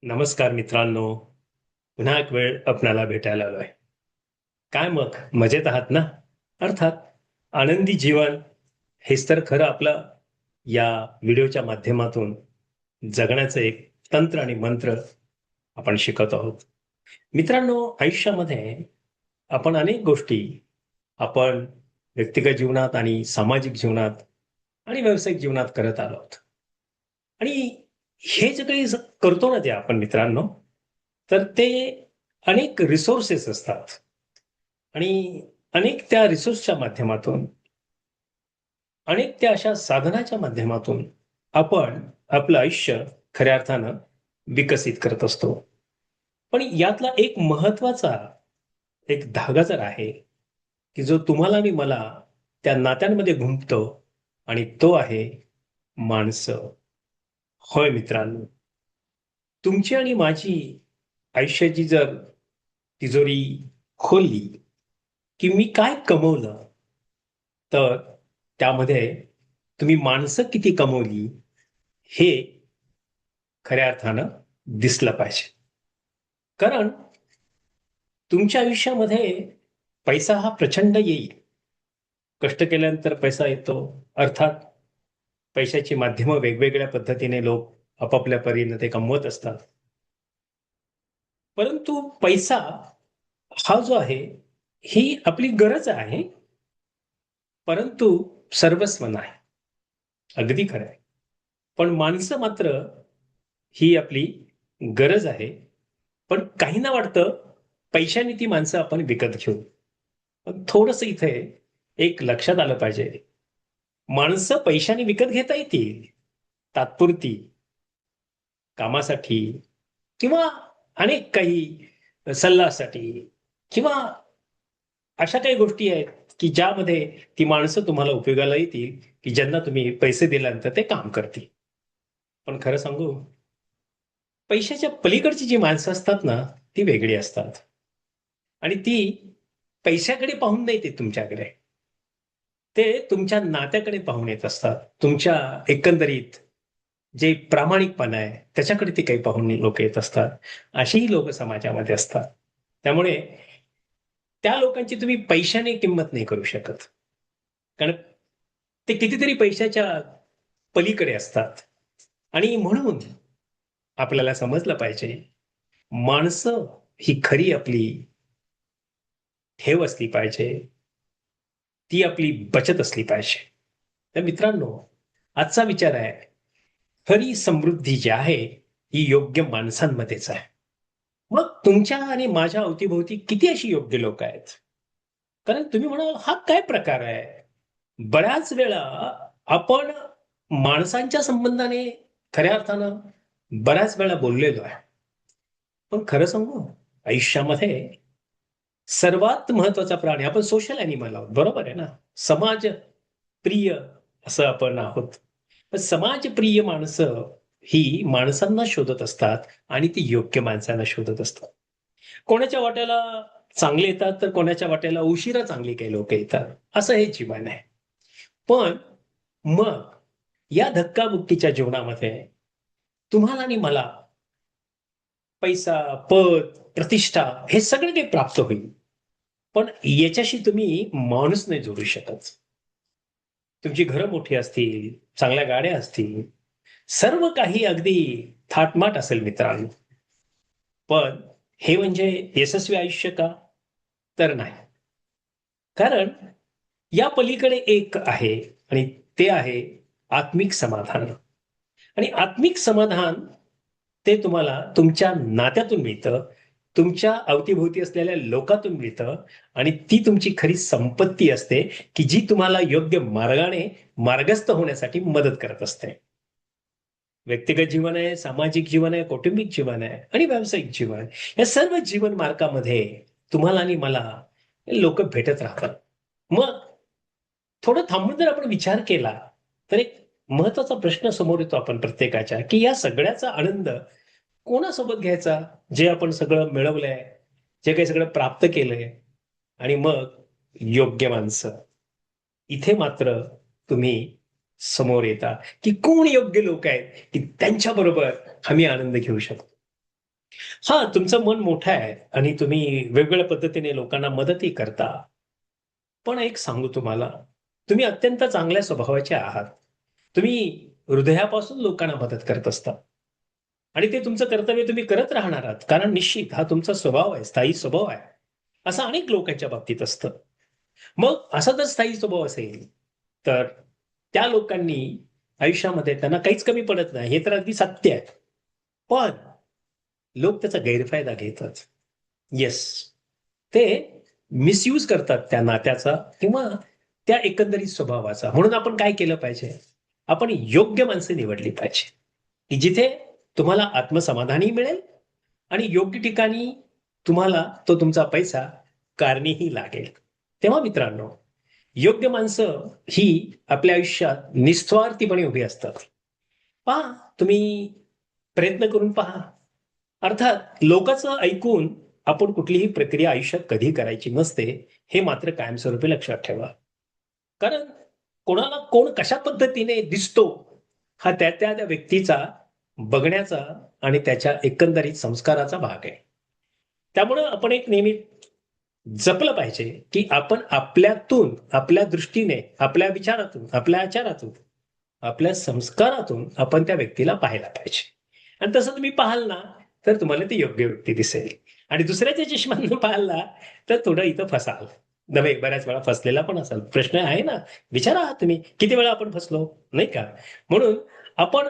नमस्कार मित्रांनो. पुन्हा एक वेळ आपणाला भेटायला आलोय. काय मग मजेत आहात ना? अर्थात आनंदी जीवन हेच तर खरं आपलं या व्हिडिओच्या माध्यमातून जगण्याचं एक तंत्र आणि मंत्र आपण शिकत आहोत. मित्रांनो, आयुष्यामध्ये आपण अनेक गोष्टी आपण व्यक्तिगत जीवनात आणि सामाजिक जीवनात आणि व्यावसायिक जीवनात करत आलो आहोत. आणि हे जे काही करतो ना, जे आपण मित्रांनो, तर ते अनेक रिसोर्सेस असतात आणि अनेक त्या रिसोर्सच्या माध्यमातून, अनेक त्या अशा साधनाच्या माध्यमातून आपण आपलं आयुष्य खऱ्या अर्थानं विकसित करत असतो. पण यातला एक महत्वाचा एक धागा जर आहे, की जो तुम्हाला आणि मला त्या नात्यांमध्ये गुंफतो आणि तो आहे माणसं. होय मित्रांनो, तुमची आणि माझी आयुष्याची जर तिजोरी खोलली, की मी काय कमवलं, तर त्यामध्ये तुम्ही माणसं किती कमवली हे खऱ्या अर्थानं दिसलं पाहिजे. कारण तुमच्या आयुष्यामध्ये पैसा हा प्रचंड येईल. कष्ट केल्यानंतर पैसा येतो. अर्थात पैशाची माध्यमं वेगवेगळ्या पद्धतीने लोक आपापल्या परीने ते कमवत असतात. परंतु पैसा हा जो आहे, ही आपली गरज आहे, परंतु सर्वस्व नाही. अगदी खरं आहे. पण माणसं मात्र ही आपली गरज आहे. पण काहींना वाटतं पैशाने ती माणसं आपण विकत घेऊ. पण थोडंसं इथे एक लक्षात आलं पाहिजे. माणसं पैशाने विकत घेता येतील. तात्पुरती, कामासाठी किंवा अनेक काही सल्ल्यासाठी किंवा अशा काही गोष्टी आहेत, की ज्यामध्ये ती माणसं तुम्हाला उपयोगाला येतील, की ज्यांना तुम्ही पैसे दिल्यानंतर ते काम करतील. पण खरं सांगू, पैशाच्या पलीकडची जी माणसं असतात ना, ती वेगळी असतात. आणि ती पैशाकडे पाहून नाही येत तुमच्याकडे. ते तुमच्या नात्याकडे पाहून येत असतात. तुमच्या एकंदरीत जे प्रामाणिकपणा आहे, त्याच्याकडे ते काही पाहून लोकं येत असतात. अशीही लोकं समाजामध्ये असतात. त्यामुळे त्या लोकांची तुम्ही पैशाने किंमत नाही करू शकत. कारण ते कितीतरी पैशाच्या पलीकडे असतात. आणि म्हणून आपल्याला समजलं पाहिजे, माणसं ही खरी आपली ठेव असली पाहिजे. ती आपली बचत असली पाहिजे. तर मित्रांनो, आजचा विचार आहे, खरी समृद्धी जी आहे, ही योग्य माणसांमध्येच आहे. मग तुमच्या आणि माझ्या अवतीभोवती किती अशी योग्य लोक आहेत? कारण तुम्ही म्हणाल, हा काय प्रकार आहे? बऱ्याच वेळा आपण माणसांच्या संबंधाने खऱ्या अर्थानं बऱ्याच वेळा बोललेलो आहे. पण खरं सांगू, आयुष्यामध्ये सर्वात महत्वाचा प्राणी आपण सोशल ॲनिमल आहोत, बरोबर आहे ना? समाजप्रिय असं आपण आहोत. पण समाजप्रिय माणसं ही माणसांना शोधत असतात आणि ती योग्य माणसांना शोधत असतात. कोणाच्या वाट्याला चांगले येतात, तर कोणाच्या वाट्याला उशिरा चांगली काही लोकं येतात. असं हे जीवन आहे. पण मग या धक्काबुक्कीच्या जीवनामध्ये तुम्हाला आणि मला पैसा, पद, प्रतिष्ठा हे सगळं काही प्राप्त होईल. पण याच्याशी तुम्ही माणूस नाही जोडू शकत. तुमची घरं मोठी असतील, चांगल्या गाड्या असतील, सर्व काही अगदी थाटमाट असेल मित्रांनो. पण हे म्हणजे यशस्वी आयुष्य का? तर नाही. कारण या पलीकडे एक आहे आणि ते आहे आत्मिक समाधान. आणि आत्मिक समाधान ते तुम्हाला तुमच्या नात्यातून मिळतं, तुमच्या अवतीभोवती असलेल्या लोकातून मिळतं आणि ती तुमची खरी संपत्ती असते, की जी तुम्हाला योग्य मार्गाने मार्गस्थ होण्यासाठी मदत करत असते. व्यक्तिगत जीवन आहे, सामाजिक जीवन आहे, कौटुंबिक जीवन आहे आणि व्यावसायिक जीवन. या सर्व जीवन मार्गामध्ये तुम्हाला आणि मला लोकं भेटत राहतात. मग थोडं थांबून जर आपण विचार केला, तर एक महत्त्वाचा प्रश्न समोर येतो आपण प्रत्येकाच्या, की या सगळ्याचा आनंद कोणासोबत घ्यायचा? जे आपण सगळं मिळवलंय, जे काही सगळं प्राप्त केलंय आणि मग योग्य माणसं. इथे मात्र तुम्ही समोर येता, की कोण योग्य लोक आहेत, की त्यांच्याबरोबर आम्ही आनंद घेऊ शकतो. हा, तुमचं मन मोठं आहे आणि तुम्ही वेगवेगळ्या पद्धतीने लोकांना मदतही करता. पण एक सांगू तुम्हाला, तुम्ही अत्यंत चांगल्या स्वभावाचे आहात. तुम्ही हृदयापासून लोकांना मदत करत असता आणि ते तुमचं कर्तव्य तुम्ही करत राहणार आहात. कारण निश्चित हा तुमचा स्वभाव आहे, स्थायी स्वभाव आहे. असं अनेक लोकांच्या बाबतीत असतं. मग असा जर स्थायी स्वभाव असेल, तर त्या लोकांनी आयुष्यामध्ये त्यांना काहीच कमी पडत नाही, हे तर अगदी सत्य आहे. पण लोक त्याचा गैरफायदा घेतात. येस. ते मिसयूज करतात त्या नात्याचा किंवा त्या एकंदरीत स्वभावाचा. म्हणून आपण काय केलं पाहिजे? आपण योग्य माणसं निवडली पाहिजे, की जिथे तुम्हाला आत्मसमाधानही मिळेल आणि योग्य ठिकाणी तुम्हाला तो तुमचा पैसा कारणीही लागेल. तेव्हा मित्रांनो, योग्य माणसं ही आपल्या आयुष्यात निस्वार्थीपणे उभी असतात. पहा, तुम्ही प्रयत्न करून पहा. अर्थात लोकांचं ऐकून आपण कुठलीही प्रक्रिया आयुष्यात कधी करायची नसते, हे मात्र कायमस्वरूपी लक्षात ठेवा. कारण कोणाला कोण कशा पद्धतीने दिसतो, हा त्या व्यक्तीचा बघण्याचा आणि त्याच्या एकंदरीत संस्काराचा भाग आहे. त्यामुळं आपण एक नेहमी जपलं पाहिजे, की आपण आपल्यातून, आपल्या दृष्टीने, आपल्या विचारातून, आपल्या आचारातून, आपल्या संस्कारातून आपण त्या व्यक्तीला पाहायला पाहिजे. आणि तसं तुम्ही पाहाल ना, तर तुम्हाला ती योग्य व्यक्ती दिसेल. आणि दुसऱ्याच्या चष्म्यातनं पाहाल ना, तर थोडं इथं फसाल. नव्हे, बऱ्याच वेळा फसलेला पण असाल. प्रश्न आहे ना, विचारा तुम्ही, किती वेळा आपण फसलो, नाही का? म्हणून आपण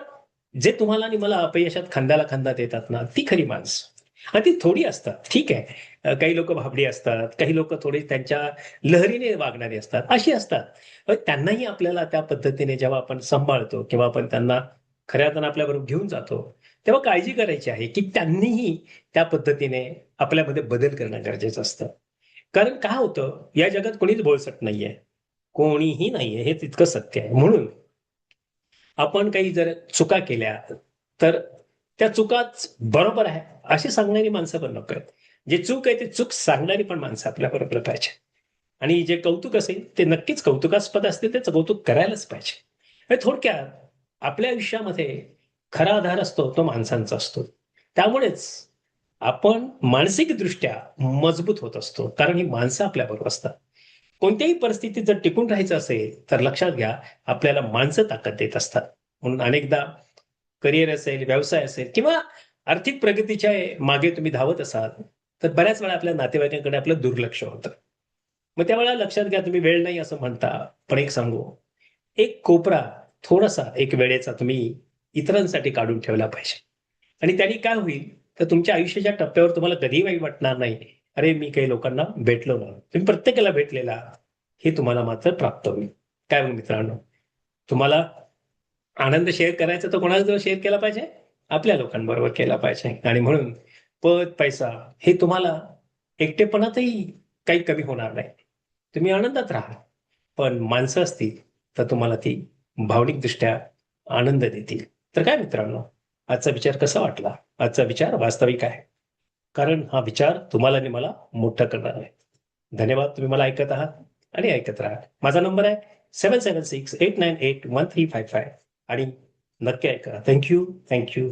जे तुम्हाला आणि मला अपयशात खांद्याला खांदा देतात ना, ती खरी माणसं. आणि ती थोडी असतात. ठीक आहे. काही लोकं भाबडी असतात, काही लोकं थोडे त्यांच्या लहरीने वागणारे असतात, अशी असतात. पण त्यांनाही आपल्याला त्या पद्धतीने जेव्हा आपण सांभाळतो किंवा आपण त्यांना खऱ्या अर्थानं आपल्याबरोबर घेऊन जातो, तेव्हा काळजी करायची आहे, की त्यांनीही त्या पद्धतीने आपल्यामध्ये बदल करणं गरजेचं असतं. कारण काय होतं, या जगात कोणीच बोळसट नाहीये. कोणीही नाहीये, हे तितकं सत्य आहे. म्हणून आपण काही जर चुका केल्या, तर त्या चुकाच बरोबर आहे, अशी सांगणारी माणसं पण नको आहेत. जे चूक आहे, ते चूक सांगणारी पण माणसं आपल्याबरोबर पाहिजे. आणि जे कौतुक असेल, ते नक्कीच कौतुकास्पद असते, त्याचं कौतुक करायलाच पाहिजे. म्हणजे थोडक्यात आपल्या आयुष्यामध्ये खरा आधार असतो, तो माणसांचा असतो. त्यामुळेच आपण मानसिकदृष्ट्या मजबूत होत असतो. कारण ही माणसं आपल्याबरोबर असतात. कोणत्याही परिस्थितीत जर टिकून राहायचं असेल, तर लक्षात घ्या, आपल्याला माणसं ताकद देत असतात. म्हणून अनेकदा करिअर असेल, व्यवसाय असेल किंवा आर्थिक प्रगतीच्या मागे तुम्ही धावत असाल, तर बऱ्याच वेळा आपल्या नातेवाईकांकडे आपलं दुर्लक्ष होतं. मग त्यावेळेला लक्षात घ्या, तुम्ही वेळ नाही असं म्हणता. पण एक सांगू, एक कोपरा थोडासा एक वेळेचा तुम्ही इतरांसाठी काढून ठेवला पाहिजे. आणि त्याने काय होईल, तर तुमच्या आयुष्याच्या टप्प्यावर तुम्हाला कधीही वाईट वाटणार नाही. अरे, मी काही लोकांना भेटलो ना. तुम्ही प्रत्येकाला भेटलेला, हे तुम्हाला मात्र प्राप्त होईल. काय मग मित्रांनो, तुम्हाला आनंद शेअर करायचा तर कोणाजवळ शेअर केला पाहिजे? आपल्या लोकांबरोबर केला पाहिजे. आणि म्हणून पद, पैसा हे तुम्हाला एकटेपणातही काही कमी होणार नाही. तुम्ही आनंदात राहा. पण माणसं असतील, तर तुम्हाला ती भावनिकदृष्ट्या आनंद देतील. तर काय मित्रांनो, आजचा विचार कसा वाटला? आजचा विचार वास्तविक आहे. कारण हा विचार तुम्हाला आणि मला मोठं करणार आहे. धन्यवाद, तुम्ही मला ऐकत आहात आणि ऐकत राहा. माझा नंबर आहे 776898135 आणि नक्की ऐका. Thank you, thank you.